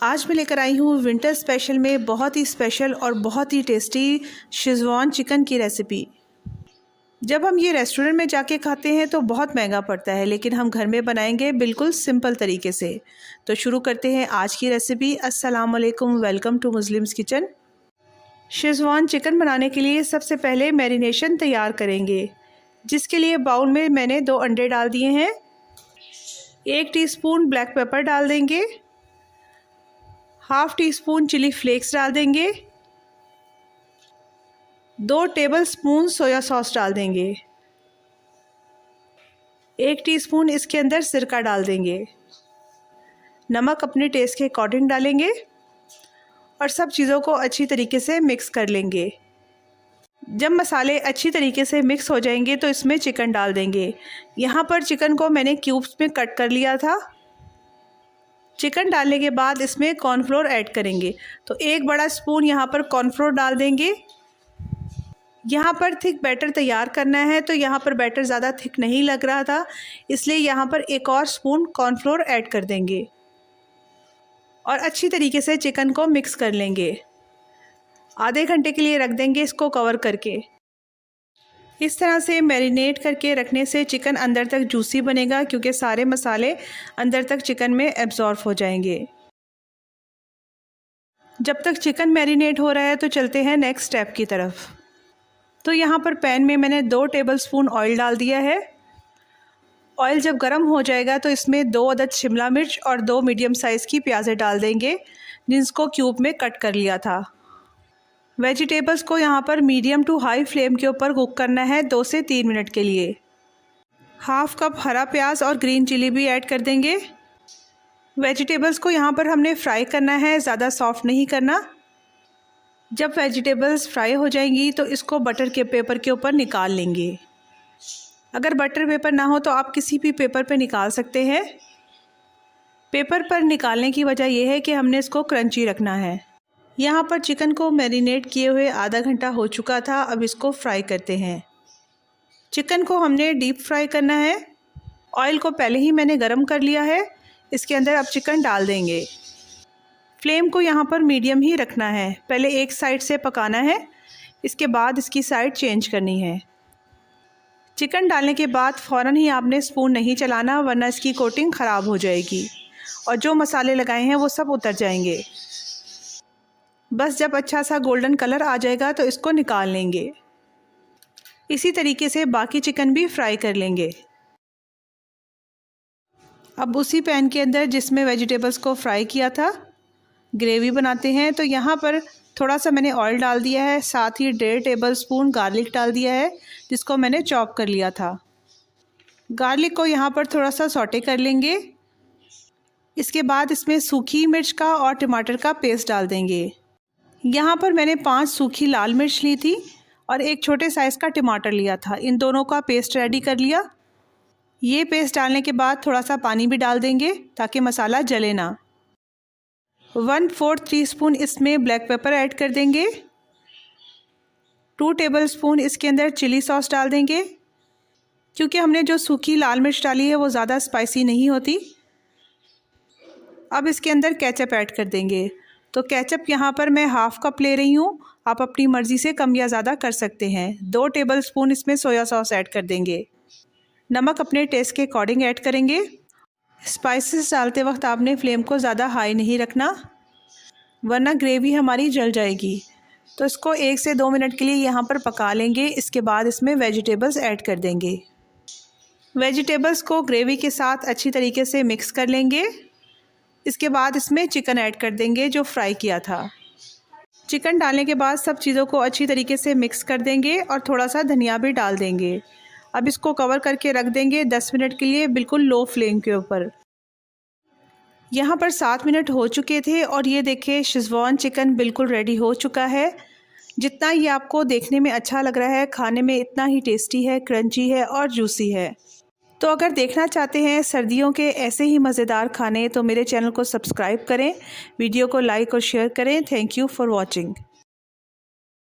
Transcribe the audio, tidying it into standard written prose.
आज मैं लेकर आई हूँ विंटर स्पेशल में बहुत ही स्पेशल और बहुत ही टेस्टी शेज़वान चिकन की रेसिपी। जब हम ये रेस्टोरेंट में जाके खाते हैं तो बहुत महंगा पड़ता है, लेकिन हम घर में बनाएंगे बिल्कुल सिंपल तरीके से। तो शुरू करते हैं आज की रेसिपी। अस्सलाम वालेकुम, welcome to Muslims kitchen. Schezwan chicken बनाने के लिए सबसे पहले मैरिनेशन तैयार करेंगे, जिसके लिए बाउल में मैंने 2 अंडे डाल दिए हैं। 1 टीस्पून ब्लैक पेपर डाल देंगे, half teaspoon chilli flakes डाल देंगे, 2 टेबलस्पून सोया सॉस डाल देंगे, 1 टीस्पून इसके अंदर सिरका डाल देंगे, नमक अपने टेस्ट के अकॉर्डिंग डालेंगे और सब चीज़ों को अच्छी तरीके से मिक्स कर लेंगे। जब मसाले अच्छी तरीके से मिक्स हो जाएंगे तो इसमें चिकन डाल देंगे। यहाँ पर चिकन को मैंने क्यूब्स में कट कर लिया था। चिकन डालने के बाद इसमें कॉर्नफ्लोर ऐड करेंगे। तो 1 बड़ा स्पून यहाँ पर कॉर्नफ्लोर डाल देंगे। यहाँ पर थिक बैटर तैयार करना है, तो यहाँ पर बैटर ज़्यादा थिक नहीं लग रहा था, इसलिए यहाँ पर 1 और स्पून कॉर्नफ्लोर ऐड कर देंगे और अच्छी तरीके से चिकन को मिक्स कर लेंगे। आधे घंटे के लिए रख देंगे इसको कवर करके। इस तरह से मैरिनेट करके रखने से चिकन अंदर तक जूसी बनेगा, क्योंकि सारे मसाले अंदर तक चिकन में एब्जॉर्ब हो जाएंगे। जब तक चिकन मैरिनेट हो रहा है तो चलते हैं नेक्स्ट स्टेप की तरफ। तो यहाँ पर पैन में मैंने 2 टेबलस्पून ऑयल डाल दिया है। ऑयल जब गर्म हो जाएगा तो इसमें 2 अदद शिमला मिर्च और 2 मीडियम साइज़ की प्याज़ें डाल देंगे, जिसको क्यूब में कट कर लिया था। वेजिटेबल्स को यहाँ पर मीडियम टू हाई फ्लेम के ऊपर कुक करना है 2 से 3 मिनट के लिए। हाफ़ कप हरा प्याज और ग्रीन चिली भी ऐड कर देंगे। वेजिटेबल्स को यहाँ पर हमने फ्राई करना है, ज़्यादा सॉफ्ट नहीं करना। जब वेजिटेबल्स फ्राई हो जाएंगी तो इसको बटर के पेपर के ऊपर निकाल लेंगे। अगर बटर पेपर ना हो तो आप किसी भी पेपर पे निकाल सकते हैं। पेपर पर निकालने की वजह यह है कि हमने इसको क्रंची रखना है। यहाँ पर चिकन को मैरिनेट किए हुए आधा घंटा हो चुका था। अब इसको फ्राई करते हैं। चिकन को हमने डीप फ्राई करना है। ऑयल को पहले ही मैंने गरम कर लिया है। इसके अंदर अब चिकन डाल देंगे। फ्लेम को यहाँ पर मीडियम ही रखना है। पहले एक साइड से पकाना है, इसके बाद इसकी साइड चेंज करनी है। चिकन डालने के बाद फ़ौरन ही आपने स्पून नहीं चलाना, वरना इसकी कोटिंग ख़राब हो जाएगी और जो मसाले लगाए हैं वो सब उतर जाएंगे। बस जब अच्छा सा गोल्डन कलर आ जाएगा तो इसको निकाल लेंगे। इसी तरीके से बाकी चिकन भी फ्राई कर लेंगे। अब उसी पैन के अंदर जिसमें वेजिटेबल्स को फ्राई किया था ग्रेवी बनाते हैं। तो यहाँ पर थोड़ा सा मैंने ऑयल डाल दिया है, साथ ही 1.5 टेबलस्पून गार्लिक डाल दिया है, जिसको मैंने चॉप कर लिया था। गार्लिक को यहाँ पर थोड़ा सा सौटे कर लेंगे। इसके बाद इसमें सूखी मिर्च का और टमाटर का पेस्ट डाल देंगे। यहाँ पर मैंने 5 सूखी लाल मिर्च ली थी और 1 छोटे साइज़ का टमाटर लिया था। इन दोनों का पेस्ट रेडी कर लिया। ये पेस्ट डालने के बाद थोड़ा सा पानी भी डाल देंगे ताकि मसाला जले ना। 1/4 टीस्पून इसमें ब्लैक पेपर ऐड कर देंगे। 2 टेबलस्पून इसके अंदर चिली सॉस डाल देंगे, क्योंकि हमने जो सूखी लाल मिर्च डाली है वो ज़्यादा स्पाइसी नहीं होती। अब इसके अंदर केचप ऐड कर देंगे। तो केचप यहाँ पर मैं हाफ़ कप ले रही हूँ, आप अपनी मर्ज़ी से कम या ज़्यादा कर सकते हैं। 2 टेबलस्पून इसमें सोया सॉस ऐड कर देंगे। नमक अपने टेस्ट के अकॉर्डिंग ऐड करेंगे। स्पाइसेस डालते वक्त आपने फ्लेम को ज़्यादा हाई नहीं रखना, वरना ग्रेवी हमारी जल जाएगी। तो इसको 1 से 2 मिनट के लिए यहाँ पर पका लेंगे। इसके बाद इसमें वेजिटेबल्स ऐड कर देंगे। वेजिटेबल्स को ग्रेवी के साथ अच्छी तरीके से मिक्स कर लेंगे। इसके बाद इसमें चिकन ऐड कर देंगे जो फ्राई किया था। चिकन डालने के बाद सब चीज़ों को अच्छी तरीके से मिक्स कर देंगे और थोड़ा सा धनिया भी डाल देंगे। अब इसको कवर करके रख देंगे 10 मिनट के लिए, बिल्कुल लो फ्लेम के ऊपर। यहाँ पर 7 मिनट हो चुके थे और ये देखिए शेज़वान चिकन बिल्कुल रेडी हो चुका है। जितना ये आपको देखने में अच्छा लग रहा है, खाने में इतना ही टेस्टी है, क्रंची है और जूसी है। तो अगर देखना चाहते हैं सर्दियों के ऐसे ही मज़ेदार खाने तो मेरे चैनल को सब्सक्राइब करें, वीडियो को लाइक और शेयर करें। Thank you for watching.